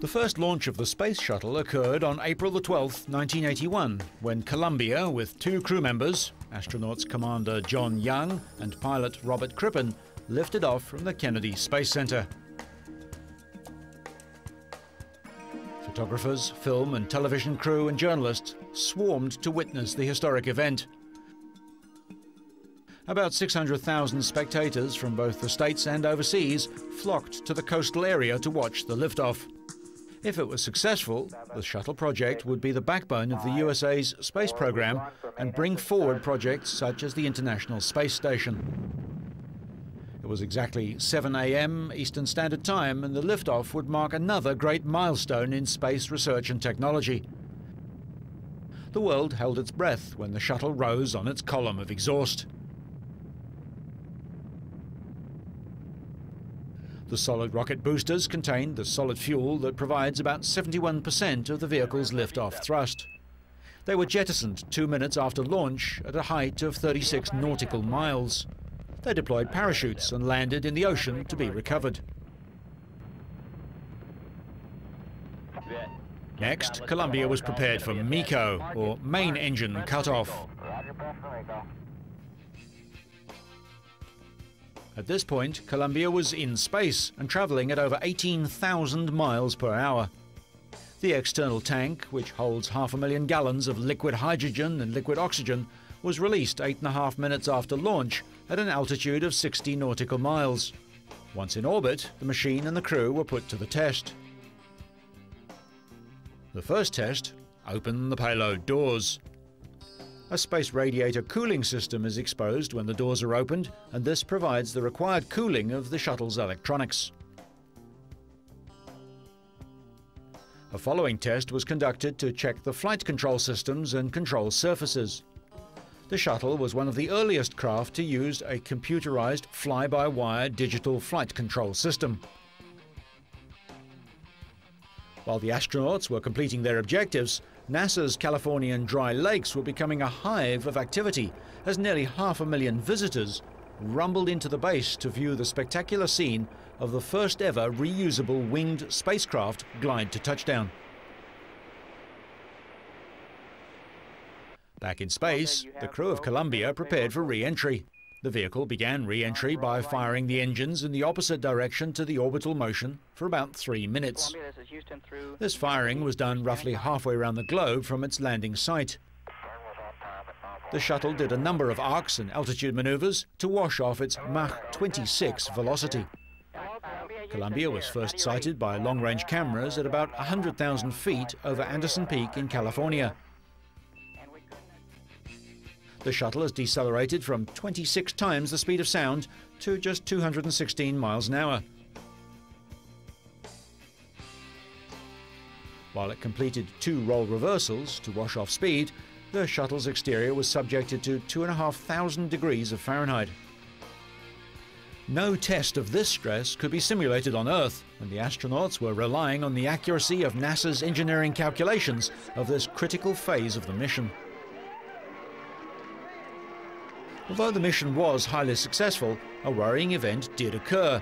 The first launch of the space shuttle occurred on April the 12th, 1981, when Columbia, with two crew members, astronauts Commander John Young and pilot Robert Crippen, lifted off from the Kennedy Space Center. Photographers, film and television crew and journalists swarmed to witness the historic event. About 600,000 spectators from both the States and overseas flocked to the coastal area to watch the liftoff. If it was successful, the shuttle project would be the backbone of the USA's space program and bring forward projects such as the International Space Station. It was exactly 7 a.m. Eastern Standard Time, and the liftoff would mark another great milestone in space research and technology. The world held its breath when the shuttle rose on its column of exhaust. The solid rocket boosters contained the solid fuel that provides about 71% of the vehicle's lift-off thrust. They were jettisoned 2 minutes after launch at a height of 36 nautical miles. They deployed parachutes and landed in the ocean to be recovered. Next, Columbia was prepared for MECO, or main engine cutoff. At this point, Columbia was in space and traveling at over 18,000 miles per hour. The external tank, which holds 500,000 gallons of liquid hydrogen and liquid oxygen, was released 8.5 minutes after launch at an altitude of 60 nautical miles. Once in orbit, the machine and the crew were put to the test. The first test: open the payload doors. A space radiator cooling system is exposed when the doors are opened, and this provides the required cooling of the shuttle's electronics. A following test was conducted to check the flight control systems and control surfaces. The shuttle was one of the earliest craft to use a computerized fly-by-wire digital flight control system. While the astronauts were completing their objectives, NASA's Californian dry lakes were becoming a hive of activity as nearly 500,000 visitors rumbled into the base to view the spectacular scene of the first ever reusable winged spacecraft glide to touchdown. Back in space, the crew of Columbia prepared for re-entry. The vehicle began re-entry by firing the engines in the opposite direction to the orbital motion for about 3 minutes. This firing was done roughly halfway around the globe from its landing site. The shuttle did a number of arcs and altitude maneuvers to wash off its Mach 26 velocity. Columbia was first sighted by long-range cameras at about 100,000 feet over Anderson Peak in California. The shuttle has decelerated from 26 times the speed of sound to just 216 miles an hour. While it completed 2 roll reversals to wash off speed, the shuttle's exterior was subjected to 2,500 degrees of Fahrenheit. No test of this stress could be simulated on Earth, and the astronauts were relying on the accuracy of NASA's engineering calculations of this critical phase of the mission. Although the mission was highly successful, a worrying event did occur.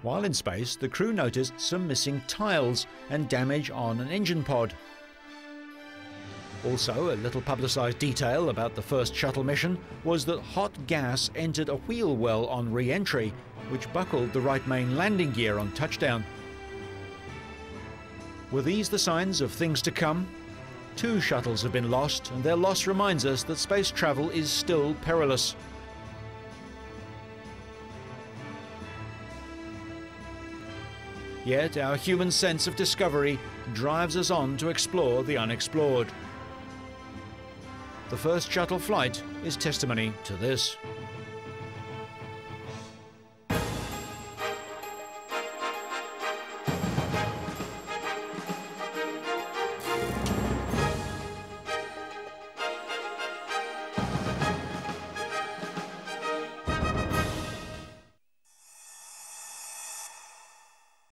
While in space, the crew noticed some missing tiles and damage on an engine pod. Also, a little publicized detail about the first shuttle mission was that hot gas entered a wheel well on re-entry, which buckled the right main landing gear on touchdown. Were these the signs of things to come? 2 shuttles have been lost, and their loss reminds us that space travel is still perilous. Yet our human sense of discovery drives us on to explore the unexplored. The first shuttle flight is testimony to this.